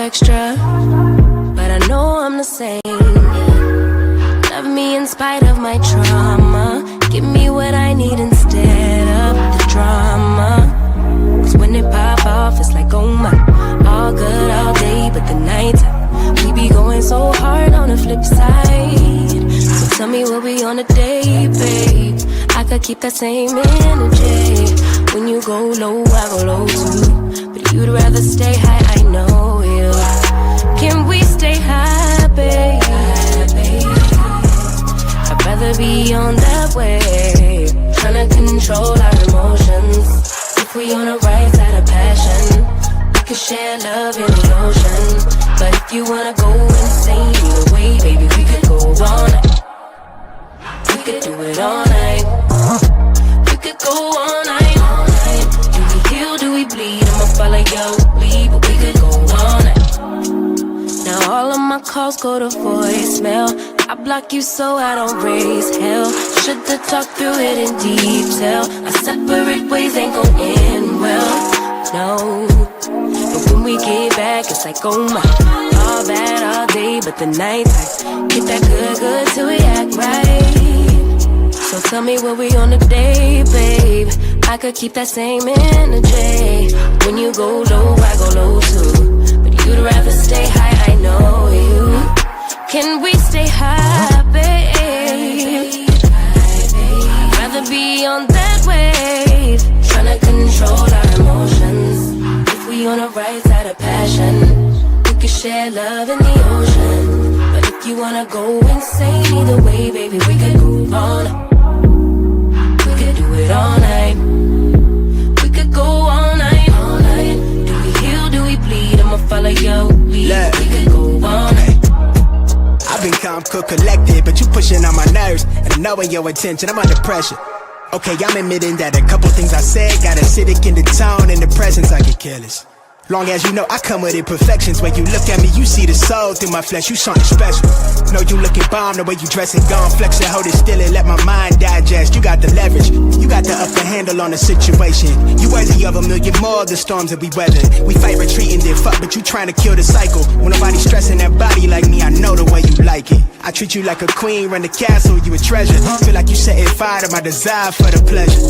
extra, but I know I'm the same. Love me in spite of my trauma. Give me what I need instead of the drama. Cause when it pop off, it's like, oh my. All good all day, but the night we be going so hard on the flip side. So tell me what we on a day, babe. I could keep that same energy. When you go low, I go low too. But you'd rather stay high, I know you. Can we stay high, babe? I'd rather be on that wave, tryna control our emotions. If we on the right side of passion, we could share love in the ocean. But if you wanna go insane either way, baby, we could go all night. We could do it all night. We could go all night. Do we heal, do we bleed? I'ma follow your lead, but we could go all night. Now all of my calls go to voicemail. I block you so I don't raise hell. Should've talked through it in detail. Our separate ways ain't gon' end well, no. But when we get back, it's like, oh my. All bad all day, but the night I get that good till we act right. So tell me what we on today, babe. I could keep that same energy. When you go low, I go low too. But you'd rather stay high, I know you. Can we stay high, babe? I'd rather be on that wave, tryna control our emotions. If we on the right side of passion, we could share love in the ocean. But if you wanna go insane either way, baby, we could go all night. We could do it all night. We could go all night, all night. Do we heal, do we bleed? I'ma follow your lead. We could go all night. I've been calm, cool, collected, but you pushing on my nerves. And knowing your intention, I'm under pressure. Okay, I'm admitting that a couple things I said got acidic in the tone. In the presence, I get careless. Long as you know I come with imperfections. When you look at me, you see the soul through my flesh. You something special. Know you looking bomb, the way you dress it, gone flex it, hold it still and let my mind digest. You got the leverage, you got the upper handle on the situation. You worthy of a million more of the storms that we weathered. We fight retreating, then fuck, but you trying to kill the cycle. When nobody's stressing that body like me, I know the way you like it. I treat you like a queen, run the castle, you a treasure. Feel like you setting fire to my desire for the pleasure.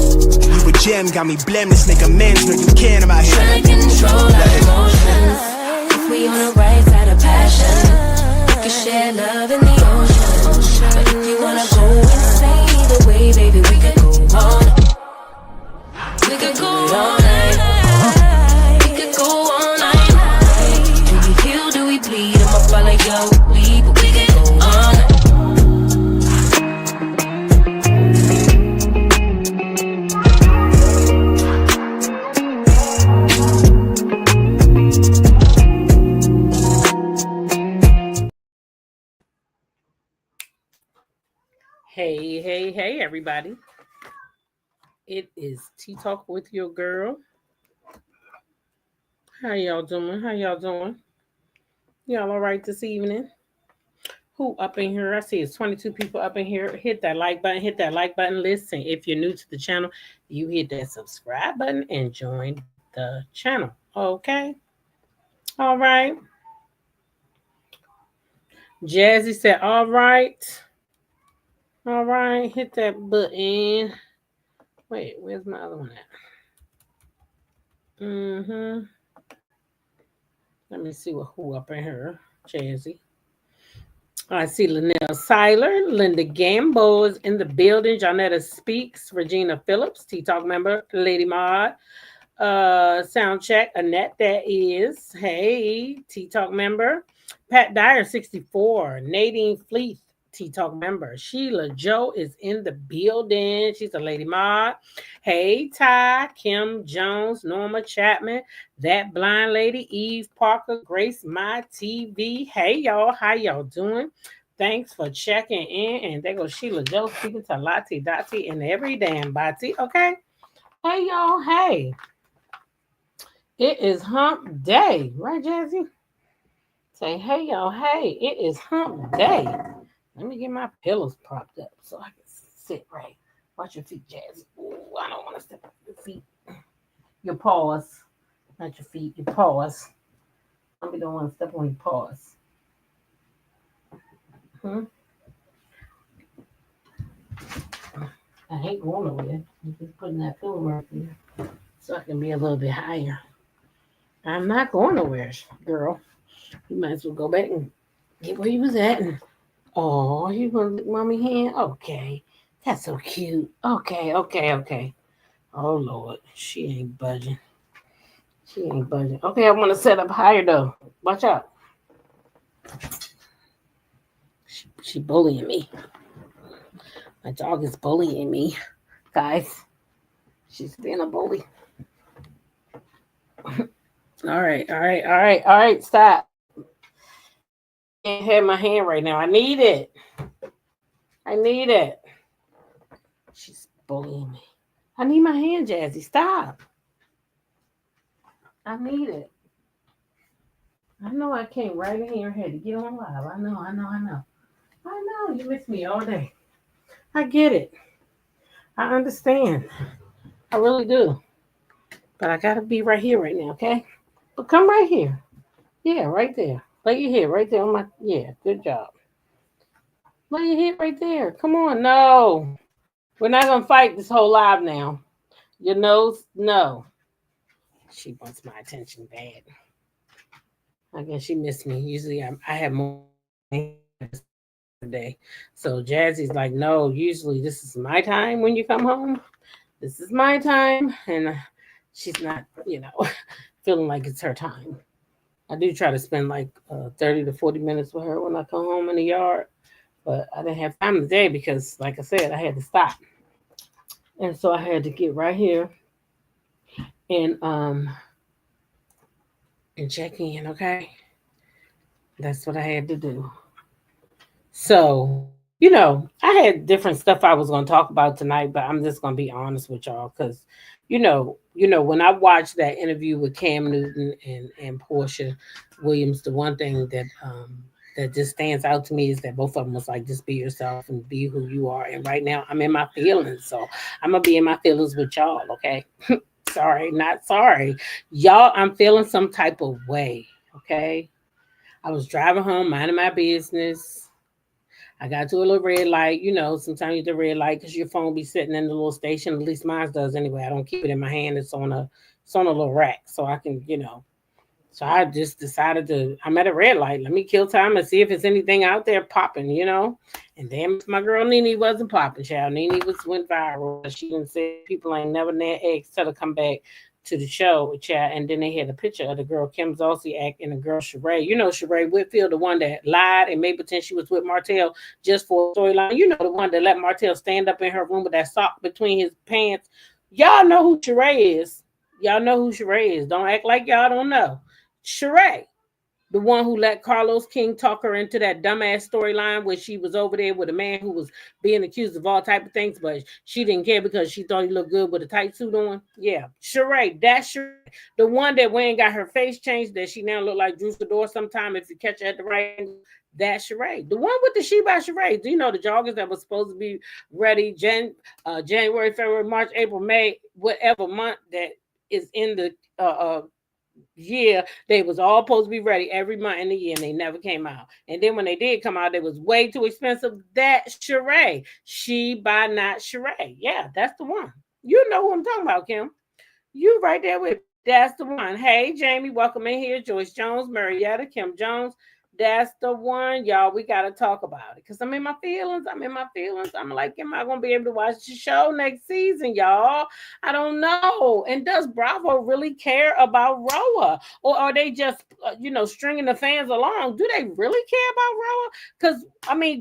You a gem, got me blameless, make amends, know you can about here. Trying to control our emotions. If we on the right side of passion, we can share love in the ocean. But if you wanna go insane either way, baby, we could go all night. We could go all night. We could go all night. Do we heal, do we bleed? I'ma follow your lead, but we could go all night. Hey, everybody. It is Tea Talk with your girl. How y'all doing? Y'all all right this evening? Who up in here? I see it's 22 people up in here. Hit that like button. Listen, if you're new to the channel, you hit that subscribe button and join the channel. Okay? All right. Jazzy said, all right. All right, hit that button. Wait, where's my other one at? Let me see who up in here. Jazzy. I see Linnell Seiler, Linda Gamble is in the building. Jonetta Speaks, Regina Phillips, T-Talk member, Lady Maud. Soundcheck, Annette, that is. Hey, T-Talk member. Pat Dyer, 64. Nadine Fleet, T-Talk member. Sheila Joe is in the building. She's a Lady Maud. Hey, Ty, Kim Jones, Norma Chapman, That Blind Lady, Eve Parker, Grace, My TV. Hey, y'all. How y'all doing? Thanks for checking in. And there goes Sheila Joe speaking to Lottie, Dottie, and every damn body. Okay? Hey, y'all. Hey. It is hump day. Right, Jazzy? Say, hey, y'all. Hey, it is hump day. Let me get my pillows propped up so I can sit right. Watch your feet, Jazzy. Ooh, I don't want to step on your feet. Your paws. Not your feet, your paws. Mommy don't want to step on your paws. Hmm? I ain't going nowhere. I'm just putting that pillow right there so I can be a little bit higher. I'm not going nowhere, girl. You might as well go back and get where you was at. And oh, you gonna lick mommy hand? Okay, that's so cute. Okay, okay, okay. Oh Lord, she ain't budging. She ain't budging. Okay, I want to set up higher though. Watch out. She bullying me. My dog is bullying me, guys. She's being a bully. All right, all right, all right, all right. Stop. I can't have my hand right now. I need it. I need it. She's bullying me. I need my hand, Jazzy. Stop. I need it. I know I came right in here and had to get on live. I know. I know. You miss me all day. I get it. I understand. I really do. But I gotta be right here right now, okay? But come right here. Yeah, right there. Lay your head right there on my good job. Lay your head right there. Come on. No. We're not gonna fight this whole live now. Your nose? No. She wants my attention bad. I guess she missed me. Usually I have more day. So Jazzy's like, no, usually this is my time when you come home. This is my time. And she's not, feeling like it's her time. I do try to spend like 30 to 40 minutes with her when I come home in the yard. But I didn't have time today because, like I said, I had to stop. And so I had to get right here and check in, okay? That's what I had to do. So, I had different stuff I was going to talk about tonight, but I'm just going to be honest with y'all because, when I watched that interview with Cam Newton and Portia Williams, the one thing that just stands out to me is that both of them was like, just be yourself and be who you are. And right now I'm in my feelings. So I'm going to be in my feelings with y'all, okay? Sorry, not sorry. Y'all, I'm feeling some type of way, okay? I was driving home, minding my business. I got to a little red light. Sometimes you get the red light because your phone be sitting in the little station. At least mine does anyway. I don't keep it in my hand. It's on a little rack, so I can, So I just decided I'm at a red light. Let me kill time and see if there's anything out there popping, And then my girl Nene wasn't popping, child. Nene went viral. She didn't say people ain't never asked her to come back to the show, child. And then they had a picture of the girl Kim Zolciak and the girl Sheree. Sheree Whitfield, the one that lied and made pretend she was with Martell just for a storyline. The one that let Martell stand up in her room with that sock between his pants. Y'all know who Sheree is. Y'all know who Sheree is. Don't act like y'all don't know. Sheree, the one who let Carlos King talk her into that dumbass storyline where she was over there with a man who was being accused of all type of things, but she didn't care because she thought he looked good with a tight suit on. Yeah, Sheree, that's Sheree. The one that went and got her face changed, that she now look like Drew Sidor sometime if you catch her at the right angle. That's Sheree. The one with the She by Sheree. Do you know the joggers that was supposed to be ready January, February, March, April, May, whatever month that is in the year, they was all supposed to be ready every month in the year, and they never came out. And then when they did come out, they was way too expensive. That's Sheree. She by not Sheree. Yeah, that's the one. You know who I'm talking about, Kim. You right there with. That's the one. Hey, Jamie, welcome in here. Joyce Jones, Marietta, Kim Jones. That's the one, y'all. We got to talk about it because I'm in my feelings. I'm like, am I going to be able to watch the show next season, y'all? I don't know. And does Bravo really care about RHOA? Or are they just, stringing the fans along? Do they really care about RHOA? Because,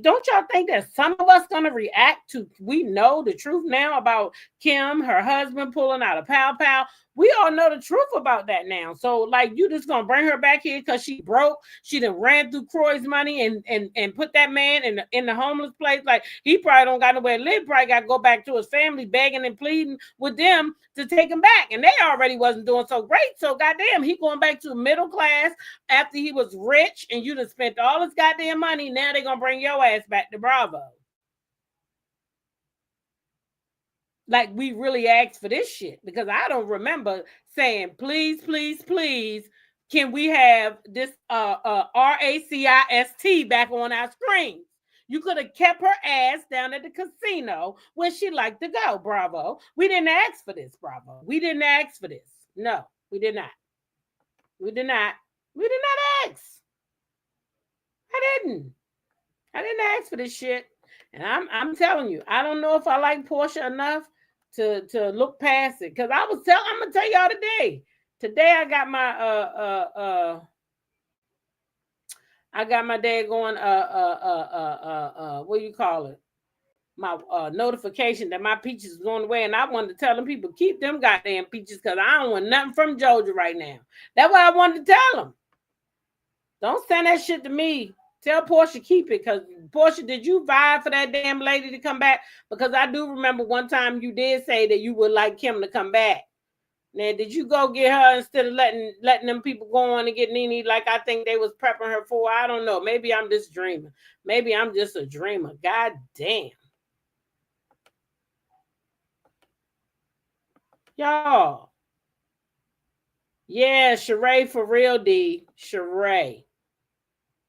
don't y'all think that some of us going to react to, we know the truth now about Kim, her husband pulling out a pow pow? We all know the truth about that now. So, like, you just gonna bring her back here because she broke? She done ran through Croy's money and put that man in the homeless place. Like, he probably don't got nowhere to live. Probably got to go back to his family, begging and pleading with them to take him back. And they already wasn't doing so great. So, goddamn, he going back to middle class after he was rich and you done spent all his goddamn money. Now they gonna bring your ass back to Bravo. Like, we really asked for this shit because I don't remember saying, please, please, please, can we have this RACIST back on our screens? You could have kept her ass down at the casino where she liked to go. Bravo. We didn't ask for this. Bravo. We didn't ask for this. No, we did not. We did not. We did not ask. I didn't ask for this shit. And I'm telling you, I don't know if I like Portia enough to look past it. Because I'm gonna tell y'all today. Today I got my day going what do you call it? My notification that my peaches was on the way, and I wanted to tell them people keep them goddamn peaches because I don't want nothing from Georgia right now. That's what I wanted to tell them. Don't send that shit to me. Tell Portia keep it, because Portia, did you vibe for that damn lady to come back? Because I do remember one time you did say that you would like Kim to come back. Now, did you go get her instead of letting them people go on and get Nene like I think they was prepping her for? I don't know. Maybe I'm just dreaming. Maybe I'm just a dreamer. God damn. Y'all. Yeah, Sheree for real, D. Sheree.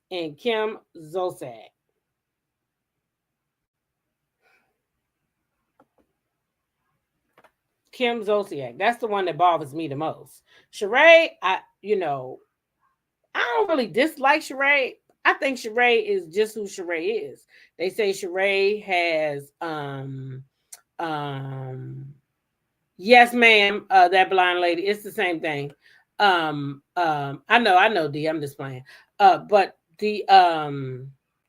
And Kim Zolciak. Kim Zolciak. That's the one that bothers me the most. Sheree, I don't really dislike Sheree. I think Sheree is just who Sheree is. They say Sheree has yes, ma'am, that blind lady. It's the same thing. I know, D. I'm just playing. But the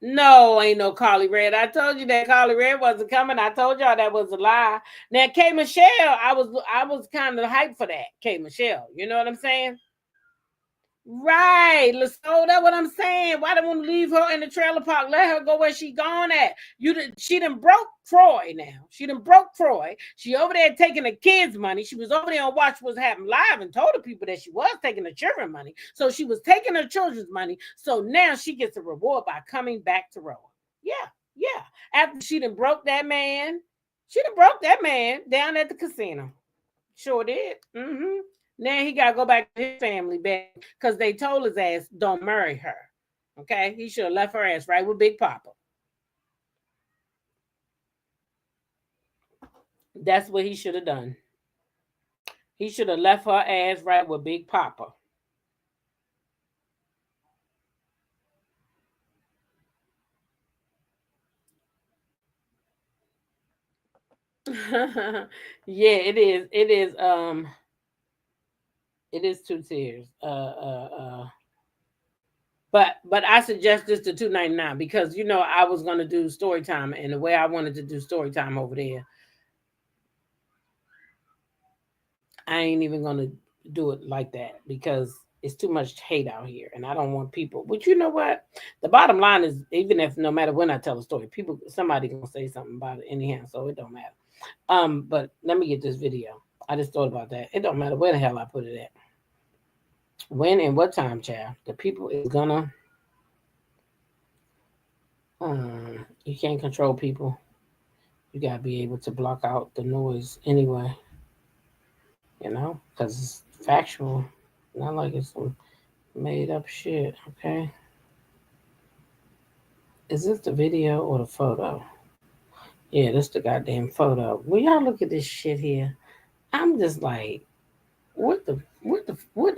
no, ain't no Carly Red. I told you that Carly Red wasn't coming. I told y'all that was a lie. Now, K Michelle, I was kind of hyped for that. K Michelle, you know what I'm saying? Right, so that's what I'm saying. Why don't want to leave her in the trailer park? Let her go where she gone at. She done broke Troy now. She done broke Troy. She over there taking the kids' money. She was over there on Watch What's Happening Live and told the people that she was taking the children money. So she was taking her children's money. So now she gets a reward by coming back to RHOA. Yeah. After she done broke that man. She done broke that man down at the casino. Sure did. Mm-hmm. Now he got to go back to his family back because they told his ass don't marry her. Okay? He should have left her ass right with Big Papa. That's what he should have done. He should have left her ass right with Big Papa. Yeah, it is. It is 2 tiers. But I suggest this to $2.99 because I was gonna do story time, and the way I wanted to do story time over there, I ain't even gonna do it like that because it's too much hate out here, and I don't want people. But you know what? The bottom line is, even if no matter when I tell a story, somebody gonna say something about it anyhow, so it don't matter. But let me get this video. I just thought about that. It don't matter where the hell I put it at. When and what time, child. The people is gonna you can't control people. You gotta be able to block out the noise anyway. Because it's factual. Not like it's some made up shit, okay? Is this the video or the photo? Yeah, this the goddamn photo. When y'all look at this shit here, I'm just like, what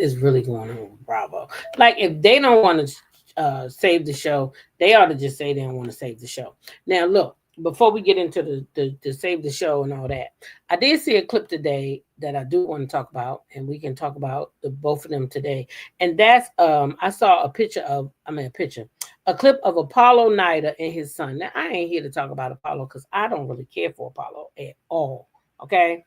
is really going on with Bravo? Like, if they don't want to save the show, they ought to just say they don't want to save the show. Now, look, before we get into the save the show and all that, I did see a clip today that I do want to talk about, and we can talk about both of them today. And that's I saw a clip of Apollo Nida and his son. Now, I ain't here to talk about Apollo because I don't really care for Apollo at all. Okay,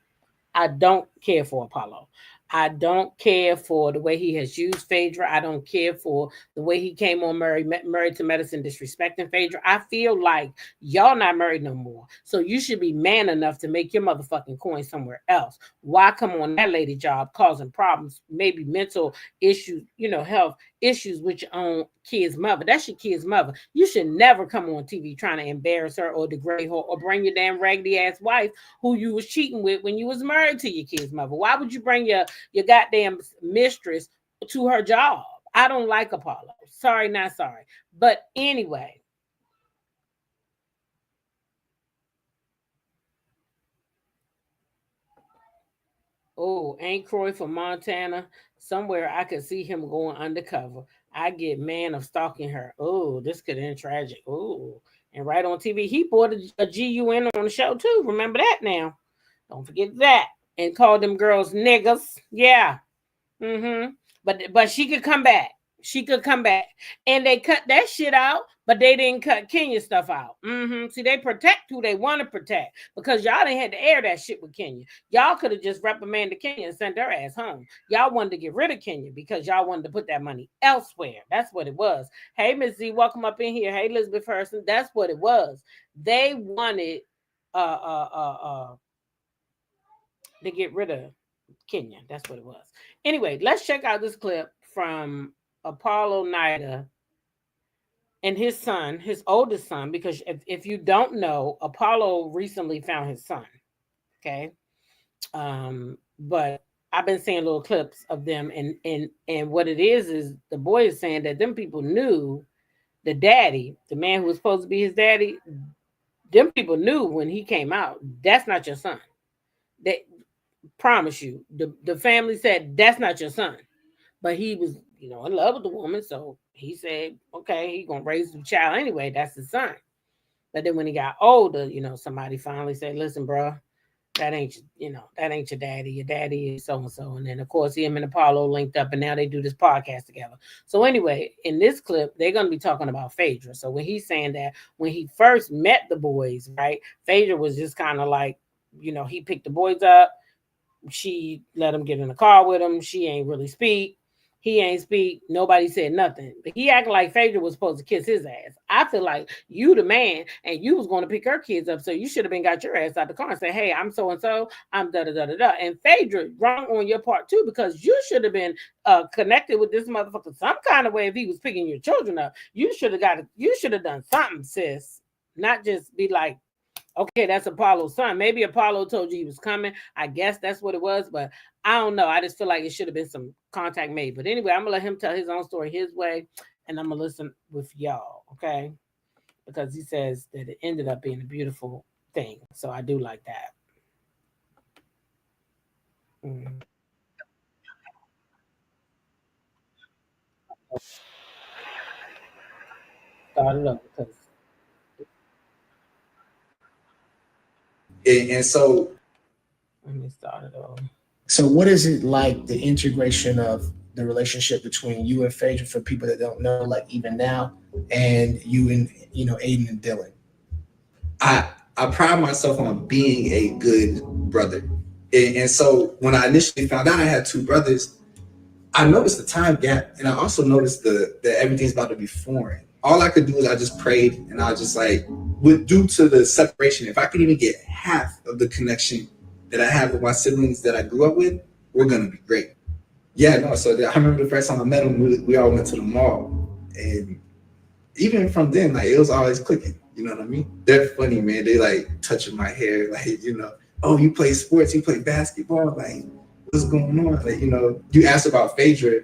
I don't care for Apollo. I don't care for the way he has used Phaedra. I don't care for the way he came on Married to Medicine disrespecting Phaedra. I feel like y'all not married no more. So you should be man enough to make your motherfucking coin somewhere else. Why come on that lady job causing problems, maybe mental issues, health issues with your own kid's mother? That's your kid's mother. You should never come on TV trying to embarrass her or degrade her or bring your damn raggedy ass wife who you was cheating with when you was married to your kid's mother. Why would you bring your goddamn mistress to her job. I don't like Apollo. Sorry, not sorry. But anyway. Oh, ain't Croy from Montana? Somewhere I could see him going undercover. I get man of stalking her. Oh, this could end tragic. Oh, and right on TV, he brought a GUN on the show too. Remember that now. Don't forget that. And called them girls niggas. Yeah. Mm-hmm. But she could come back. She could come back. And they cut that shit out, but they didn't cut Kenya stuff out. Mm-hmm. See, they protect who they want to protect because y'all didn't have to air that shit with Kenya. Y'all could have just reprimanded Kenya and sent her ass home. Y'all wanted to get rid of Kenya because y'all wanted to put that money elsewhere. That's what it was. Hey, Miss Z, welcome up in here. Hey, Elizabeth Person. That's what it was. They wanted to get rid of Kenya. That's what it was. Anyway, let's check out this clip from Apollo Nida and his son, his oldest son, because if you don't know, Apollo recently found his son. Okay. But I've been seeing little clips of them, and what it is the boy is saying that them people knew the daddy, the man who was supposed to be his daddy, them people knew when he came out, that's not your son. They promise you, the family said that's not your son. But he was, in love with the woman, so he said, okay, he's gonna raise the child anyway. That's his son. But then when he got older, somebody finally said, listen, bro, that ain't your daddy. Your daddy is so and so. And then of course him and Apollo linked up, and now they do this podcast together. So anyway, in this clip, they're gonna be talking about Phaedra. So when he's saying that when he first met the boys, right, Phaedra was just kind of like, he picked the boys up. She let him get in the car with him. She ain't really speak. He ain't speak. Nobody said nothing. But he acted like Phaedra was supposed to kiss his ass. I feel like you the man, and you was going to pick her kids up, so you should have been got your ass out the car and say, hey, I'm so-and-so. I'm da-da-da-da-da. And Phaedra, wrong on your part, too, because you should have been connected with this motherfucker some kind of way if he was picking your children up. You should have done something, sis. Not just be like, okay, that's Apollo's son. Maybe Apollo told you he was coming. I guess that's what it was, but I don't know. I just feel like it should have been some contact made. But anyway, I'm going to let him tell his own story his way, and I'm going to listen with y'all, okay? Because he says that it ended up being a beautiful thing. So I do like that. Start it up because... And so let me start it over. So what is it like, the integration of the relationship between you and Phaedra, for people that don't know, like even now, and you and Aiden and Dylan? I pride myself on being a good brother. And so when I initially found out I had two brothers, I noticed the time gap, and I also noticed that everything's about to be foreign. All I could do is I just prayed, and I just due to the separation, if I could even get half of the connection that I have with my siblings that I grew up with, we're gonna be great. Yeah, no. So I remember the first time I met them, we all went to the mall, and even from then, it was always clicking. You know what I mean? They're funny, man. They touching my hair, oh, you play sports, you play basketball, what's going on? You asked about Phaedra.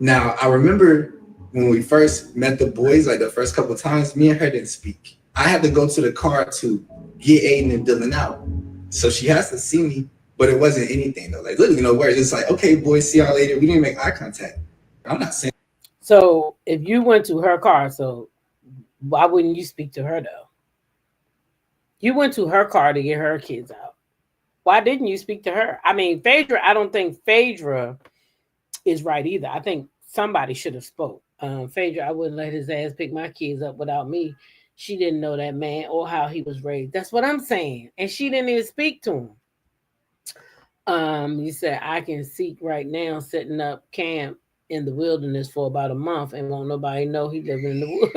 Now I remember when we first met the boys, the first couple of times, me and her didn't speak. I had to go to the car to get Aiden and Dylan out. So she has to see me, but it wasn't anything though. Literally no words. It's okay, boys, see y'all later. We didn't make eye contact. I'm not saying. So if you went to her car, so why wouldn't you speak to her though? You went to her car to get her kids out. Why didn't you speak to her? I mean, Phaedra, I don't think Phaedra is right either. I think somebody should have spoke. Phaedra, I wouldn't let his ass pick my kids up without me. She didn't know that man or how he was raised. That's what I'm saying. And she didn't even speak to him. He said, I can seek right now setting up camp in the wilderness for about a month and won't nobody know he living in the woods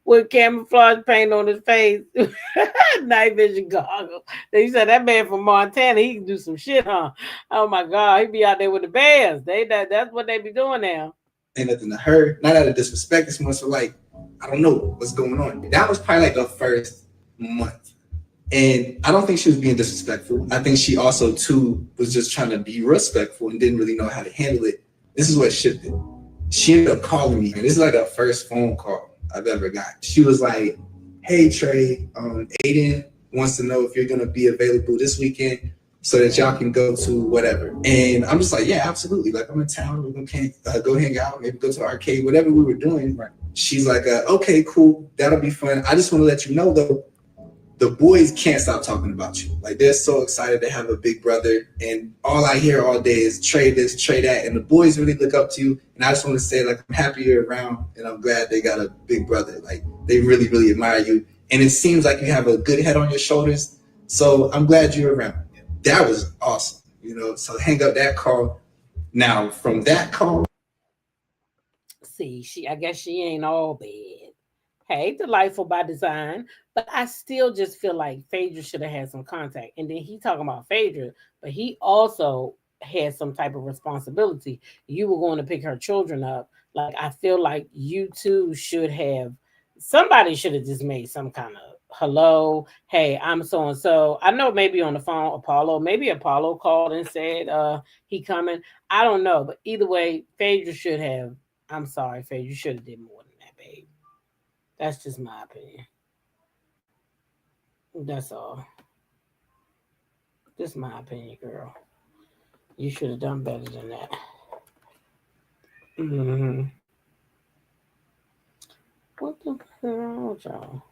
with camouflage paint on his face, night vision goggles. They said that man from Montana, he can do some shit, huh? Oh my God, he be out there with the bears. That's what they be doing now. Ain't nothing to her, not out of disrespect. It's more so I don't know what's going on. That was probably the first month. And I don't think she was being disrespectful. I think she also too was just trying to be respectful and didn't really know how to handle it. This is what shifted. She ended up calling me, and this is like a first phone call I've ever got. She was like, "Hey Trey, Aiden wants to know if you're gonna be available this weekend so that y'all can go to whatever." And I'm just like, "Yeah, absolutely. Like, I'm in town. We're gonna go hang out, maybe go to the arcade, whatever we were doing." Right. She's like, "Okay, cool. That'll be fun. I just want to let you know though, the boys can't stop talking about you. Like, they're so excited to have a big brother, and all I hear all day is Trey this, Trey that, and the boys really look up to you. And I just want to say, like, I'm happy you're around, and I'm glad they got a big brother. Like, they really, really admire you, and it seems like you have a good head on your shoulders. So I'm glad you're around." That was awesome, you know. So hang up that call. Now from that call, See, I guess she ain't all bad. Hey, delightful by design, but I still just feel like Phaedra should have had some contact. And then he talking about Phaedra, but he also had some type of responsibility. You were going to pick her children up. Like, I feel like you two should have, somebody should have just made some kind of hello, hey, I'm so and so. I know maybe on the phone, maybe Apollo called and said he coming. I don't know, but either way, Phaedra should have. I'm sorry, Phaedra, you should have did more than that, babe. That's just my opinion. That's all. Just my opinion, girl. You should have done better than that. Mm-hmm. What the hell wrong with y'all?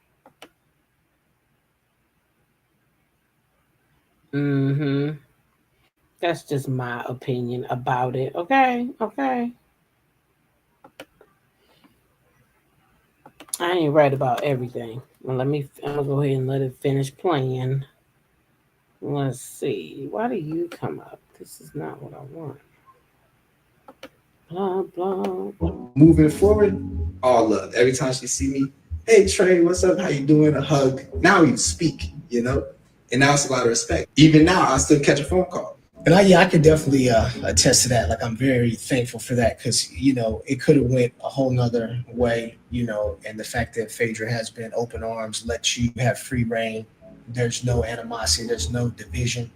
Mm-hmm. That's just my opinion about it. Okay. I ain't right about everything. Well, I'm gonna go ahead and let it finish playing. Let's see. Why do you come up? This is not what I want. Blah blah. moving forward, all love. Every time she see me, "Hey Trey, what's up? How you doing?" A hug. Now you speak, you know, and now it's a lot of respect. Even now, I still catch a phone call. And I could definitely attest to that. Like, I'm very thankful for that, because, you know, it could have went a whole nother way, you know, and the fact that Phaedra has been open arms, let you have free reign. There's no animosity. There's no division.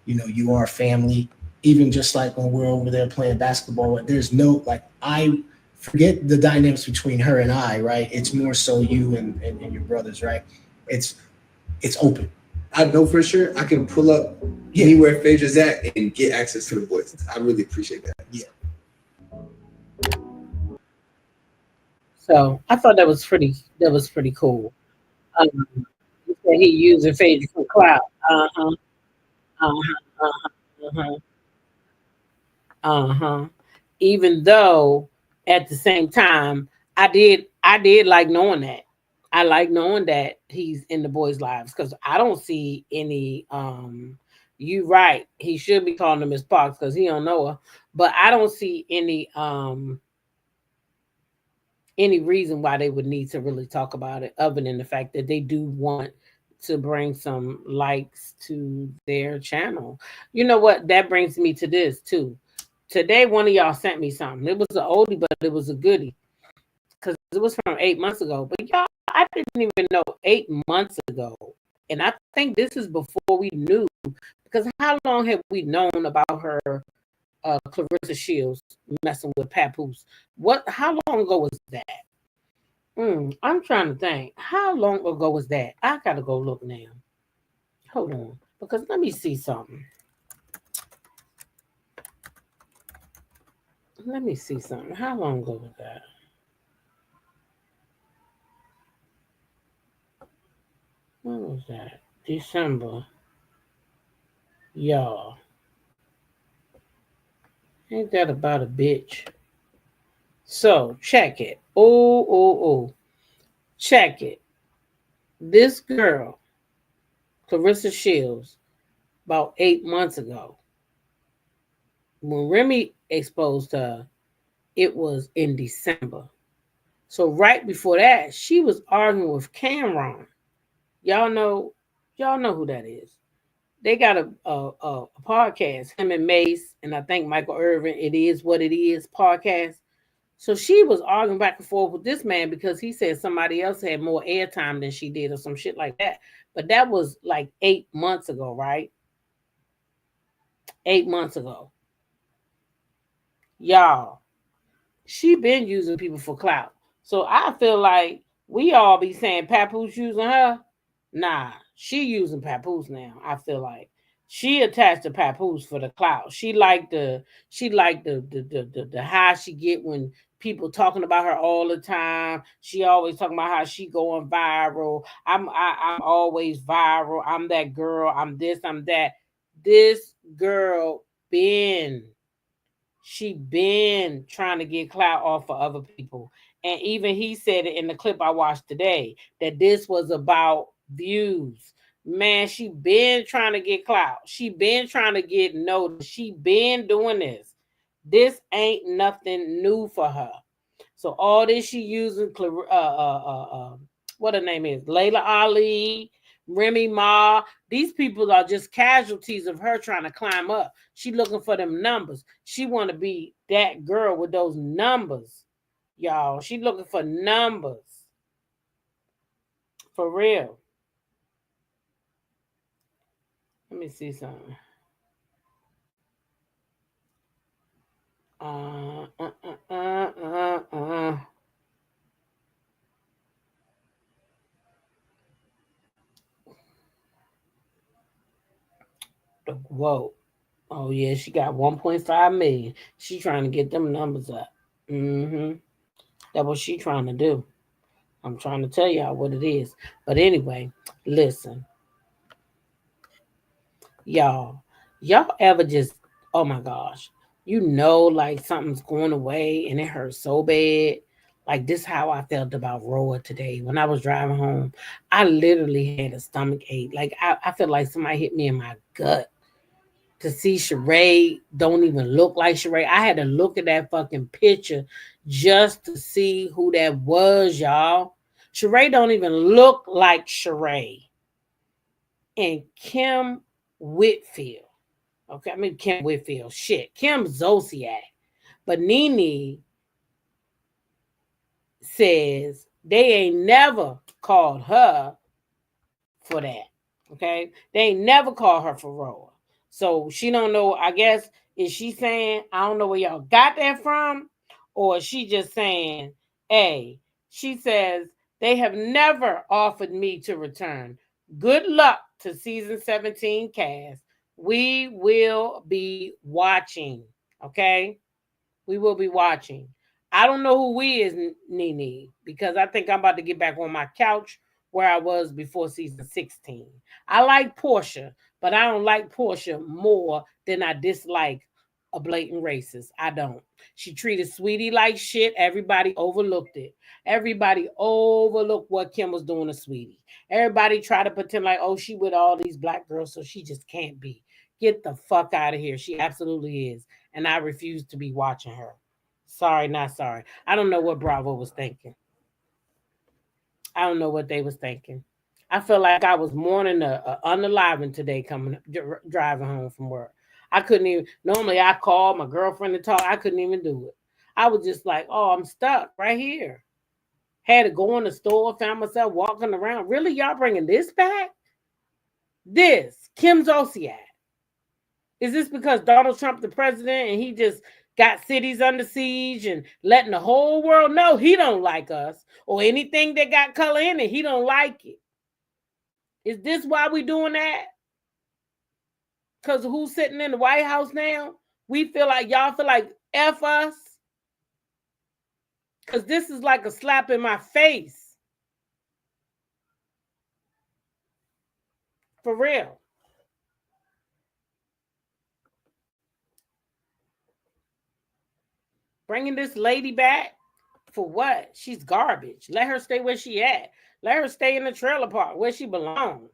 You know, you are family. Even just like when we're over there playing basketball, there's no, like, I forget the dynamics between her and I, right? It's more so you and your brothers, right? It's open. I know for sure I can pull up anywhere Phaedra's at and get access to the boys. I really appreciate that. Yeah. So I thought that was pretty cool. He said he using Phaedra for Clout. Uh-huh. Even though at the same time, I did like knowing that. I like knowing that he's in the boys' lives, because I don't see any you right. He should be calling him Miss Parks because he don't know her. But I don't see any reason why they would need to really talk about it, other than the fact that they do want to bring some likes to their channel. You know what? That brings me to this too. Today, one of y'all sent me something. It was an oldie, but it was a goodie, because it was from 8 months ago. But y'all, I didn't even know 8 months ago. And I think this is before we knew, because how long have we known about her, Clarissa Shields messing with Papoose? How long ago was that? I'm trying to think. How long ago was that? I gotta go look now. Hold on, because let me see something. How long ago was that? When was that? December. Y'all. Ain't that about a bitch? So, check it. Oh. Check it. This girl, Clarissa Shields, about 8 months ago, when Remy exposed her, it was in December. So right before that, she was arguing with Cameron. Y'all know who that is. They got a podcast, him and Mace, and I think Michael Irvin, It Is What It Is podcast. So she was arguing back and forth with this man because he said somebody else had more airtime than she did or some shit like that. But that was like 8 months ago, right? 8 months ago. Y'all, she been using people for clout. So I feel like we all be saying Papoose using her. Nah, she using Papoose now. I feel like she attached to Papoose for the clout. She like the high she get when people talking about her all the time. She always talking about how she going viral. I'm always viral. I'm that girl. I'm this. I'm that. This girl been she been trying to get clout off for other people. And even he said it in the clip I watched today that this was about views. Man, she been trying to get clout. She been trying to get noticed. She been doing this. This ain't nothing new for her. So all this she using what her name is, Layla Ali, Remy Ma. These people are just casualties of her trying to climb up. She looking for them numbers. She want to be that girl with those numbers, y'all. She looking for numbers. For real. Let me see something. Whoa. Oh yeah, she got 1.5 million. She trying to get them numbers up. That's what she trying to do. I'm trying to tell y'all what it is. But anyway, listen. Y'all ever just, oh my gosh, like something's going away and it hurts so bad. Like this how I felt about RHOA today. When I was driving home, I literally had a stomach ache. Like I felt like somebody hit me in my gut. To see Sheree don't even look like Sheree. I had to look at that fucking picture just to see who that was, y'all. Sheree don't even look like Sheree. And Kim Whitfield. Okay, I mean Kim Whitfield. Shit. Kim Zolciak. But Nene says they ain't never called her for that. Okay? They ain't never called her for RHOA. So she don't know, I guess, is she saying, I don't know where y'all got that from? Or is she just saying, hey, she says, they have never offered me to return. Good luck to season 17 cast. We will be watching. Okay? We will be watching. I don't know who we is, Nene, because I think I'm about to get back on my couch where I was before season 16. I like Portia, but I don't like Portia more than I dislike a blatant racist. I don't. She treated Sweetie like shit. Everybody overlooked it. Everybody overlooked what Kim was doing to Sweetie. Everybody tried to pretend like, oh, she with all these black girls, so she just can't be. Get the fuck out of here. She absolutely is. And I refuse to be watching her. Sorry, not sorry. I don't know what Bravo was thinking. I don't know what they was thinking. I feel like I was mourning a unaliving today driving home from work. I couldn't even, normally I call my girlfriend to talk. I couldn't even do it. I was just like, oh, I'm stuck right here. Had to go in the store, found myself walking around. Really, y'all bringing this back? This, Kim Zolciak. Is this because Donald Trump the president and he just got cities under siege and letting the whole world know he don't like us or anything that got color in it, he don't like it? Is this why we doing that? Because who's sitting in the White House now? We feel like y'all feel like F us? Because this is like a slap in my face. For real. Bringing this lady back for what? She's garbage. Let her stay where she at. Let her stay in the trailer park where she belongs.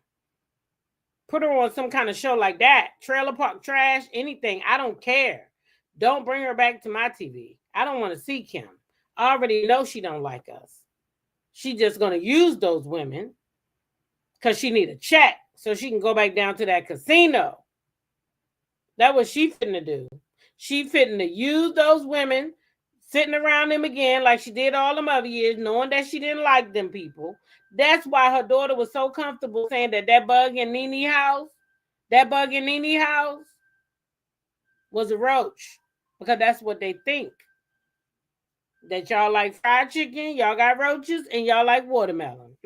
Put her on some kind of show like that. Trailer park trash, anything. I don't care. Don't bring her back to my TV. I don't want to see Kim. I already know she don't like us. She just going to use those women because she need a check so she can go back down to that casino. That's what she finna do. She finna use those women sitting around them again like she did all them other years, knowing that she didn't like them people. That's why her daughter was so comfortable saying that bug in Nene house, was a roach, because that's what they think. That y'all like fried chicken, y'all got roaches, and y'all like watermelon.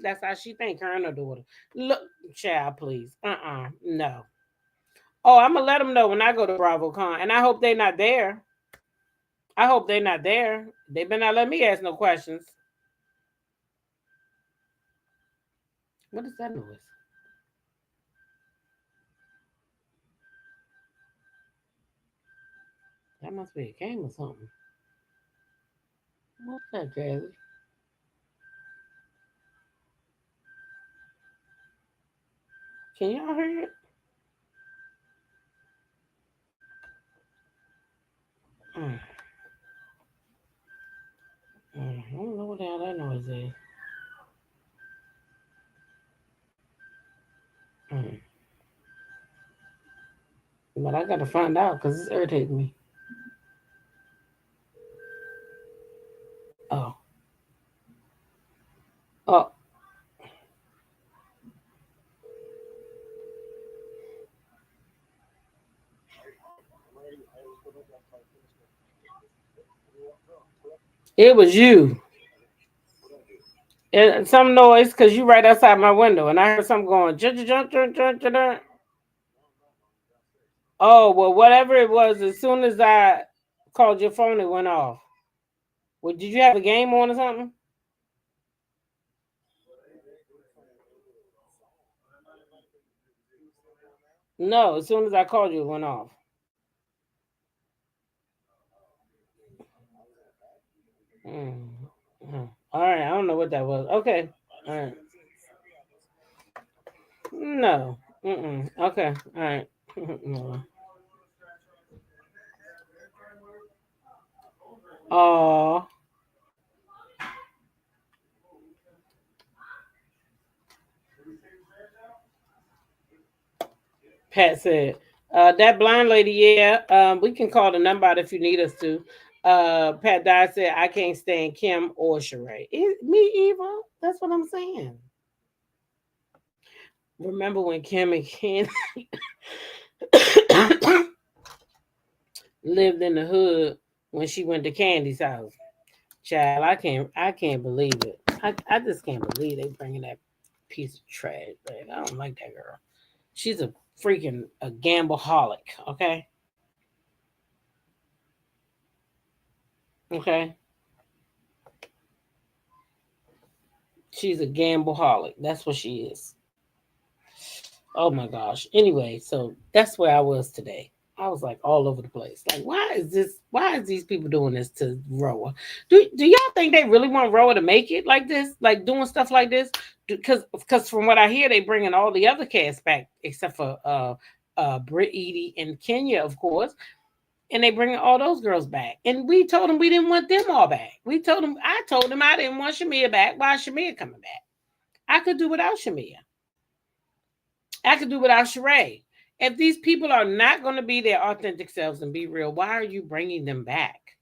That's how she think, her and her daughter. Look, child, please. No. Oh, I'm gonna let them know when I go to BravoCon, and I hope they're not there. I hope they're not there. They better not let me ask no questions. What is that noise? That must be a game or something. What's that, Jazzy? Can y'all hear it? I don't know what the hell that noise is. But I gotta find out because it's irritating me. Oh. Oh. It was you. And some noise because you right outside my window, and I heard something going. Oh well, whatever it was. As soon as I called your phone, it went off. Well, did you have a game on or something? No. As soon as I called you, it went off. All right. I don't know what that was. Okay. All right. No. Okay. All right. Oh. Pat said, that blind lady, yeah, we can call the number out if you need us to. Pat Dye said, I can't stand Kim or Sheree. Me either. That's what I'm saying. Remember when Kim and Ken lived in the hood when she went to Candy's house? Child, I can't believe it. I just can't believe they bringing that piece of trash back. I don't like that girl. She's a freaking a gambleaholic, okay? Okay. She's a gambleaholic. That's what she is. Oh my gosh. Anyway, so that's where I was today. I was like all over the place. Like, why is these people doing this to RHOA? Do y'all think they really want RHOA to make it like this? Like doing stuff like this? Because from what I hear, they bringing all the other cast back except for Britt, Edie, and Kenya, of course. And they bringing all those girls back. And we told them we didn't want them all back. I told them I didn't want Shamia back. Why is Shamia coming back? I could do without Shamia. I could do without Sheree. If these people are not going to be their authentic selves and be real, why are you bringing them back?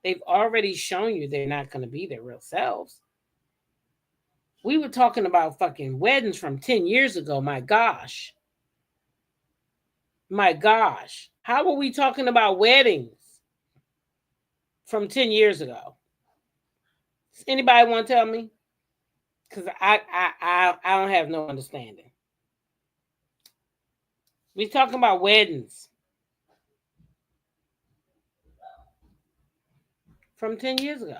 They've already shown you they're not going to be their real selves. We were talking about fucking weddings from 10 years ago. My gosh. My gosh. How are we talking about weddings from 10 years ago? Does anybody want to tell me? Because I don't have no understanding. We talking about weddings from 10 years ago.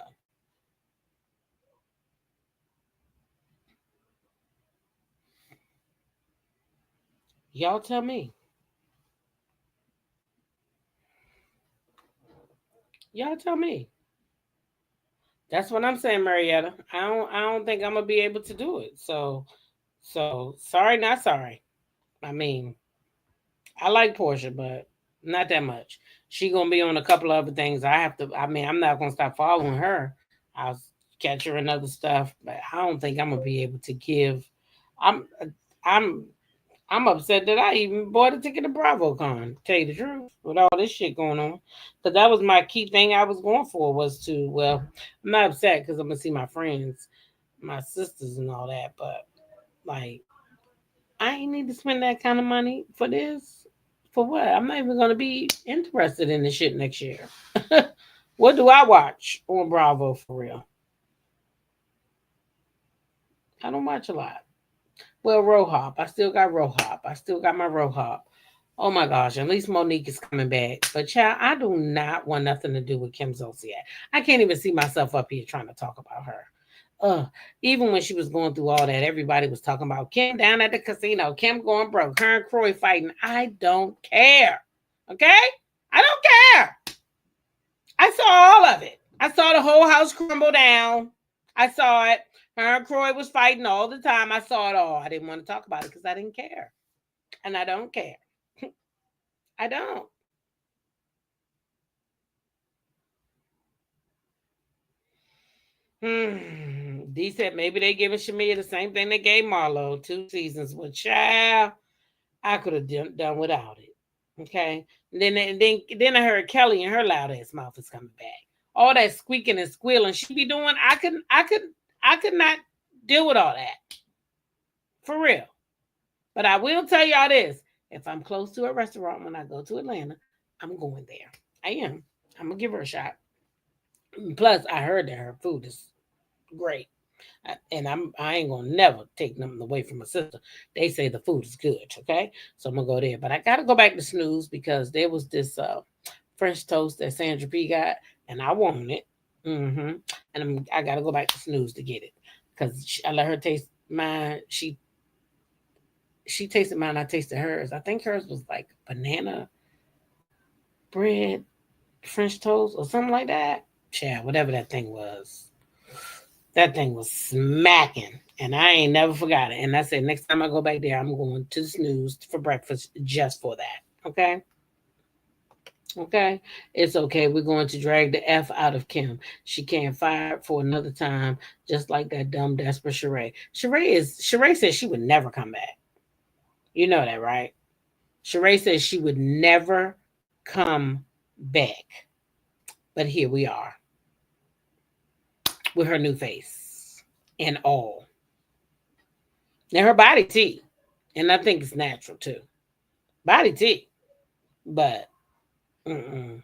Y'all tell me. Y'all tell me. That's what I'm saying, Marietta. I don't think I'm gonna be able to do it. So sorry, not sorry. I mean, I like Portia, but not that much. She gonna be on a couple of other things. I'm not gonna stop following her. I'll catch her in other stuff, but I don't think I'm gonna be able to give. I'm I'm upset that I even bought a ticket to BravoCon. Tell you the truth, with all this shit going on, because that was my key thing I was going for was to. Well, I'm not upset because I'm gonna see my friends, my sisters, and all that. But like, I ain't need to spend that kind of money for this. For what? I'm not even gonna be interested in this shit next year. What do I watch on Bravo for real? I don't watch a lot. Well, RHOA. I still got RHOA. I still got my RHOA. Oh my gosh, at least Monique is coming back. But child, I do not want nothing to do with Kim Zolciak. I can't even see myself up here trying to talk about her. Even when she was going through all that, everybody was talking about Kim down at the casino, Kim going broke, her and Croy fighting. I don't care. Okay? I don't care. I saw all of it. I saw the whole house crumble down. I saw it. Her and Croy was fighting all the time. I saw it all. I didn't want to talk about it because I didn't care. And I don't care. I don't. D said maybe they giving Shamia the same thing they gave Marlo 2 seasons. Well, child, I could have done without it. Okay. And then I heard Kelly and her loud ass mouth is coming back. All that squeaking and squealing she be doing, I could not deal with all that. For real. But I will tell y'all this. If I'm close to a restaurant when I go to Atlanta, I'm going there. I am. I'm gonna give her a shot. Plus, I heard that her food is great. And I ain't gonna never take nothing away from my sister. They say the food is good, okay? So I'm gonna go there. But I gotta go back to Snooze because there was this French toast that Sandra P got, and I want it. And I gotta go back to Snooze to get it because I let her taste mine. She tasted mine. I tasted hers. I think hers was like banana bread French toast or something like that. Yeah, whatever that thing was. That thing was smacking, and I ain't never forgot it. And I said, next time I go back there, I'm going to Snooze for breakfast just for that. Okay? Okay? It's okay. We're going to drag the F out of Kim. She can't fire for another time, just like that dumb, desperate Sheree. Sheree said she would never come back. You know that, right? Sheree says she would never come back. But here we are with her new face and all. Now her body tea, and I think it's natural too. Body tea, but I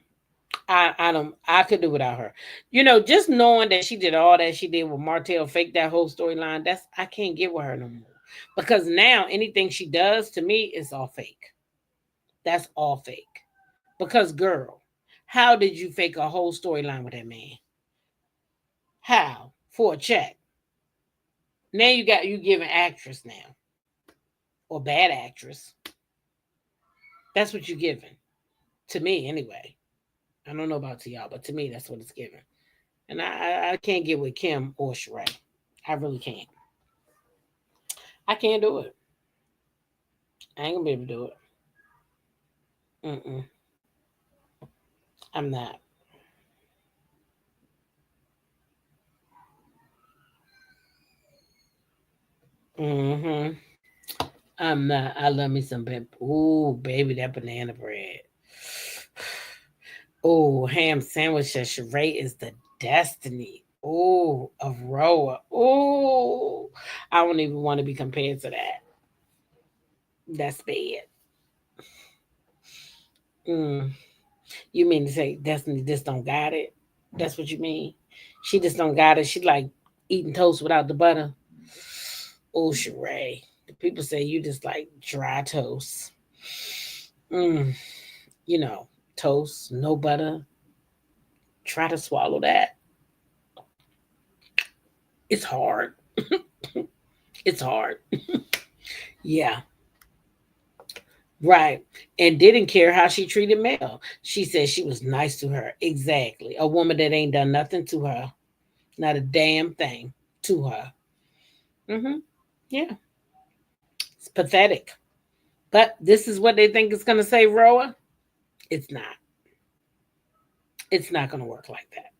could do without her. You know, just knowing that she did all that she did with Martell, fake that whole storyline. I can't get with her no more because now anything she does to me is all fake. That's all fake. Because girl, how did you fake a whole storyline with that man? How? For a check. Now you giving actress now. Or bad actress. That's what you're giving. To me, anyway. I don't know about to y'all, but to me, that's what it's giving. And I can't get with Kim or Sheree. I really can't. I can't do it. I ain't gonna be able to do it. I'm not. I'm not. I love me some ooh, baby, that banana bread. Oh, ham sandwich at Sheree is the destiny. Oh, of RHOA. Oh, I don't even want to be compared to that. That's bad. You mean to say Destiny just don't got it? That's what you mean? She just don't got it. She like eating toast without the butter. Oh, Sheree. The people say you just like dry toast. You know, toast, no butter. Try to swallow that. It's hard. It's hard. Yeah. Right. And didn't care how she treated Mel. She said she was nice to her. Exactly. A woman that ain't done nothing to her. Not a damn thing to her. Yeah. It's pathetic. But this is what they think it's going to say, RHOA. It's not. It's not going to work like that.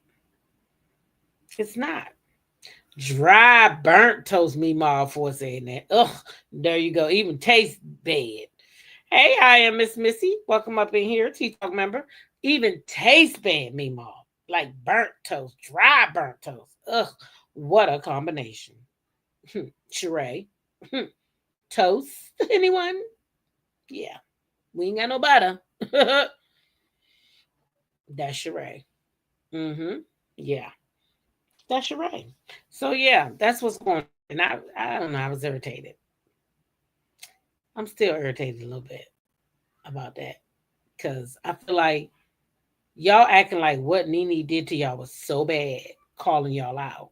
It's not. Dry, burnt toast meatball for saying that. Ugh, there you go. Even tastes bad. Hey, I am Miss Missy. Welcome up in here, T-Talk member. Even tastes bad meatball. Like burnt toast, dry burnt toast. Ugh, what a combination. Sheree. Toast. Anyone? Yeah. We ain't got no butter. That's Sheree. Mm-hmm. Yeah. That's Sheree. So yeah, that's what's going on. And I don't know, I was irritated. I'm still irritated a little bit about that. Cause I feel like y'all acting like what Nene did to y'all was so bad, calling y'all out.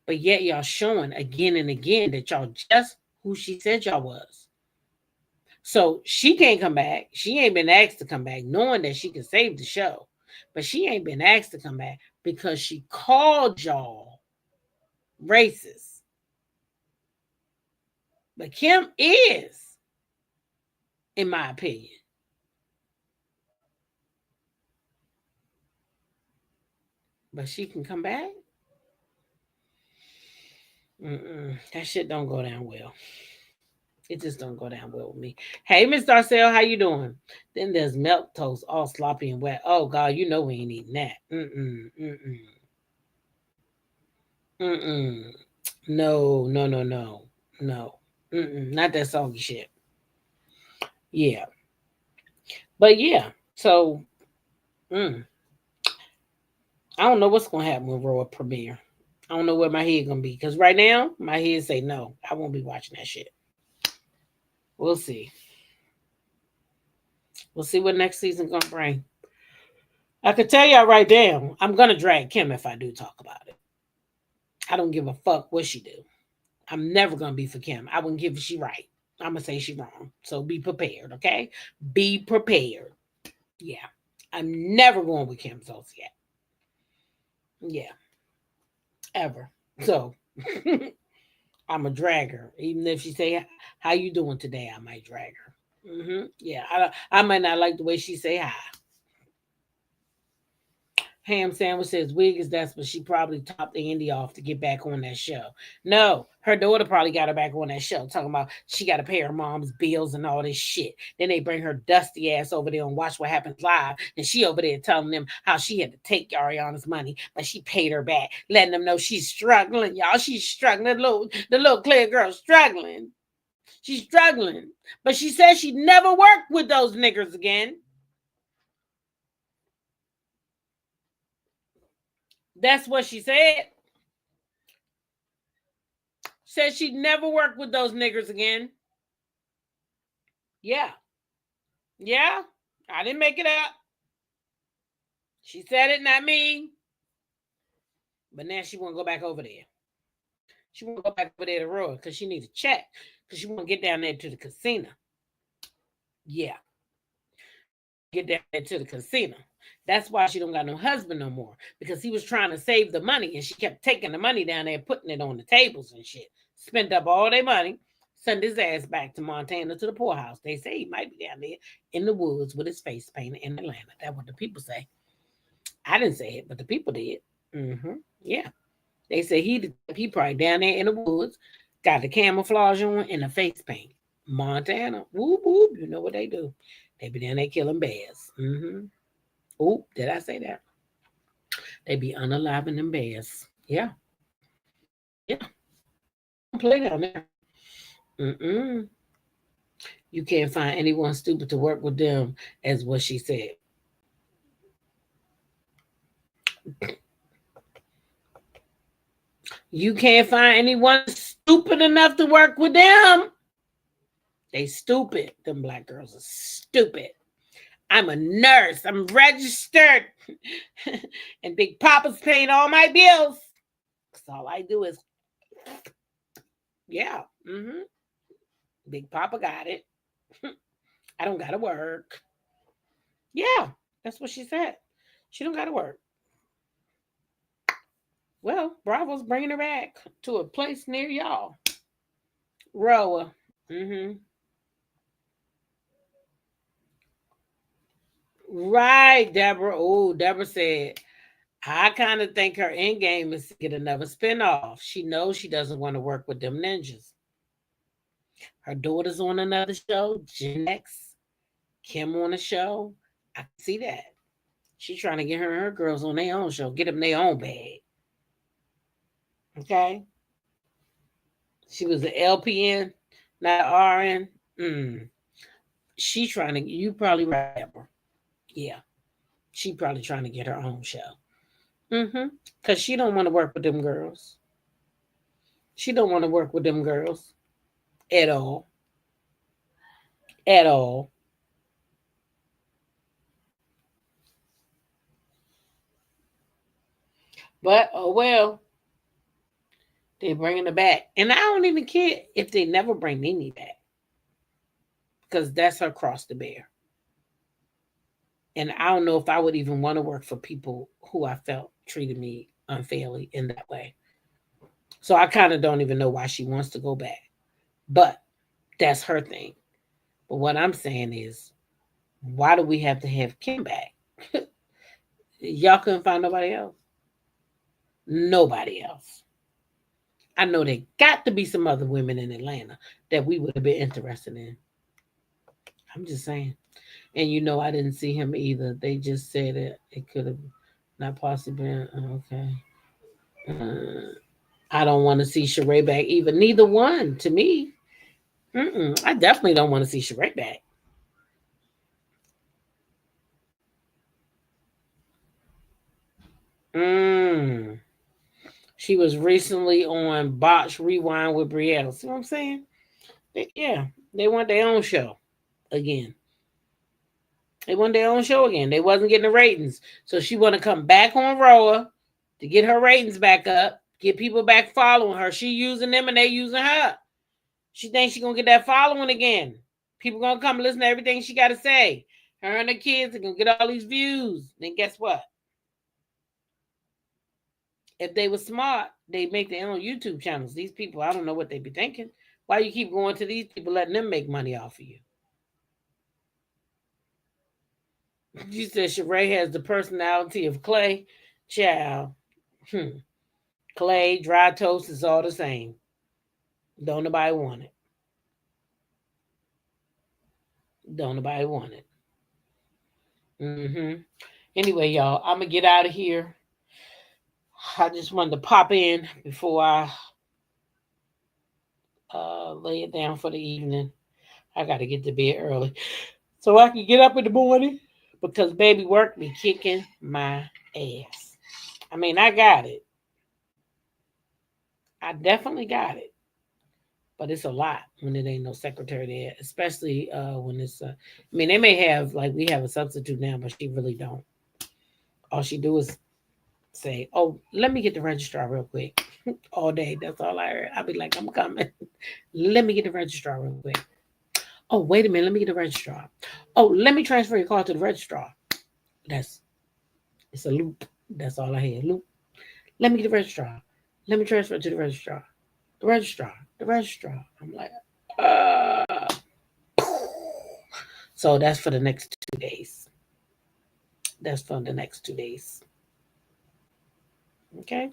But yet y'all showing again and again that y'all just who she said y'all was. So she can't come back. She ain't been asked to come back, knowing that she can save the show. But she ain't been asked to come back because she called y'all racist. But Kim is, in my opinion. But she can come back? That shit don't go down well. It just don't go down well with me. Hey, Miss Darcel, how you doing? Then there's milk toast, all sloppy and wet. Oh, God, you know we ain't eating that. No. No. Not that soggy shit. Yeah. But yeah, so I don't know what's going to happen with RHOA premiere. I don't know where my head going to be. Because right now, my head say no. I won't be watching that shit. We'll see. We'll see what next season going to bring. I could tell y'all right now, I'm going to drag Kim if I do talk about it. I don't give a fuck what she do. I'm never going to be for Kim. I wouldn't give a she right. I'm going to say she wrong. So be prepared, okay? Be prepared. Yeah. I'm never going with Kim Zolciak. Yeah. Ever. So I'm a drag her. Even if she say, how you doing today? I might drag her. Yeah. I might not like the way she say hi. Ham Sandwich says wig is that, but she probably topped Andy off to get back on that show. No, her daughter probably got her back on that show, talking about she got to pay her mom's bills and all this shit. Then they bring her dusty ass over there and watch what happens live, and she over there telling them how she had to take Ariana's money, but she paid her back, letting them know she's struggling, y'all. She's struggling. The little clear girl struggling. She's struggling, but she said she'd never work with those niggers again. That's what she said. Said she'd never work with those niggers again. Yeah. Yeah. I didn't make it up. She said it, not me. But now she want to go back over there. She want to go back over there to RHOA because she needs a check. Because she want to get down there to the casino. Yeah. Get down there to the casino. That's why she don't got no husband no more. Because he was trying to save the money and she kept taking the money down there, putting it on the tables and shit. Spent up all their money, sent his ass back to Montana to the poorhouse. They say he might be down there in the woods with his face painted in Atlanta. That's what the people say. I didn't say it, but the people did. Yeah. They say he probably down there in the woods, got the camouflage on and the face paint. Montana. Whoop, whoop. You know what they do. They be down there killing bears. Oh, did I say that? They be unaliving them bears. Yeah. Yeah. Don't play down there. You can't find anyone stupid to work with them, as what she said. You can't find anyone stupid enough to work with them. They stupid. Them black girls are stupid. I'm a nurse. I'm registered. And Big Papa's paying all my bills. Because all I do is, yeah. Big Papa got it. I don't got to work. Yeah, that's what she said. She don't got to work. Well, Bravo's bringing her back to a place near y'all. RHOA. Right, Deborah. Oh, Deborah said, I kind of think her end game is to get another spinoff. She knows she doesn't want to work with them ninjas. Her daughter's on another show, Gen X, Kim on a show. I can see that. She's trying to get her and her girls on their own show, get them their own bag. Okay? She was an LPN, not RN. She's trying to, you probably right, Deborah. Yeah. She probably trying to get her own show. Because she don't want to work with them girls. She don't want to work with them girls at all. At all. But, oh well. They're bringing her back. And I don't even care if they never bring Nene back. Because that's her cross to bear. And I don't know if I would even want to work for people who I felt treated me unfairly in that way. So I kind of don't even know why she wants to go back. But that's her thing. But what I'm saying is, why do we have to have Kim back? Y'all couldn't find nobody else. Nobody else. I know there got to be some other women in Atlanta that we would have been interested in. I'm just saying. And you know, I didn't see him either. They just said it could have not possibly been. Okay. I don't want to see Sheree back either. Neither one to me. I definitely don't want to see Sheree back. She was recently on Botch Rewind with Brielle. See what I'm saying? They want their own show again. They want their own show again. They wasn't getting the ratings. So she want to come back on RHOA to get her ratings back up, get people back following her. She using them and they using her. She thinks she's going to get that following again. People going to come listen to everything she got to say. Her and her kids are going to get all these views. Then guess what? If they were smart, they'd make their own YouTube channels. These people, I don't know what they be thinking. Why you keep going to these people, letting them make money off of you? You said Sheree has the personality of Clay. Child. Clay, dry toast is all the same. Don't nobody want it. Don't nobody want it. Anyway, y'all, I'm going to get out of here. I just wanted to pop in before I lay it down for the evening. I got to get to bed early so I can get up in the morning because baby work be kicking my ass. I mean, I got it. I definitely got it. But it's a lot when it ain't no secretary there, especially when it's, I mean, they may have, like, we have a substitute now, but she really don't. All she do is say, oh, let me get the registrar real quick. All day. That's all I heard. I'll be like, I'm coming. Let me get the registrar real quick. Oh, wait a minute. Let me get the registrar. Oh, let me transfer your call to the registrar. It's a loop. That's all I hear. Loop. Let me get the registrar. Let me transfer to the registrar. The registrar. I'm like, So that's for the next 2 days. Okay?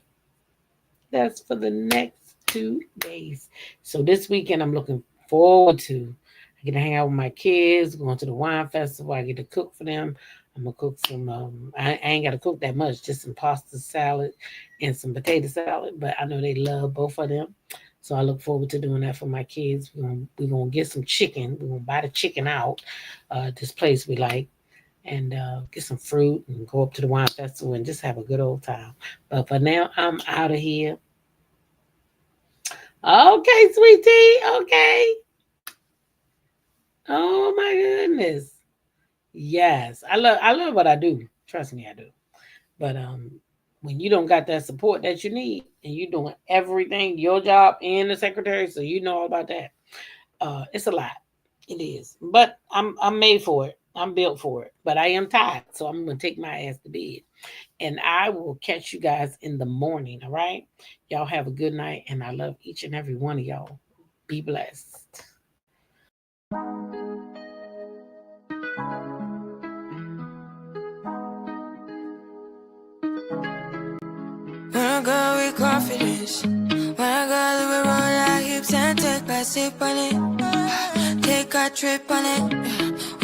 That's for the next 2 days. So this weekend, I'm looking forward to. I get to hang out with my kids, going to the wine festival. I get to cook for them. I'm going to cook some, I ain't got to cook that much, just some pasta salad and some potato salad. But I know they love both of them. So I look forward to doing that for my kids. We're going to get some chicken. We're going to buy the chicken out, this place we like, and get some fruit and go up to the wine festival and just have a good old time. But for now, I'm out of here. Okay, sweetie. Okay. Oh my goodness. Yes. I love what I do. Trust me, I do. But when you don't got that support that you need and you're doing everything, your job and the secretary, so you know all about that. It's a lot. It is. But I'm made for it. I'm built for it. But I am tired. So I'm gonna take my ass to bed. And I will catch you guys in the morning. All right. Y'all have a good night. And I love each and every one of y'all. Be blessed. confidence. When I go to a roll, I hips and take a sip on it. Take a trip on it.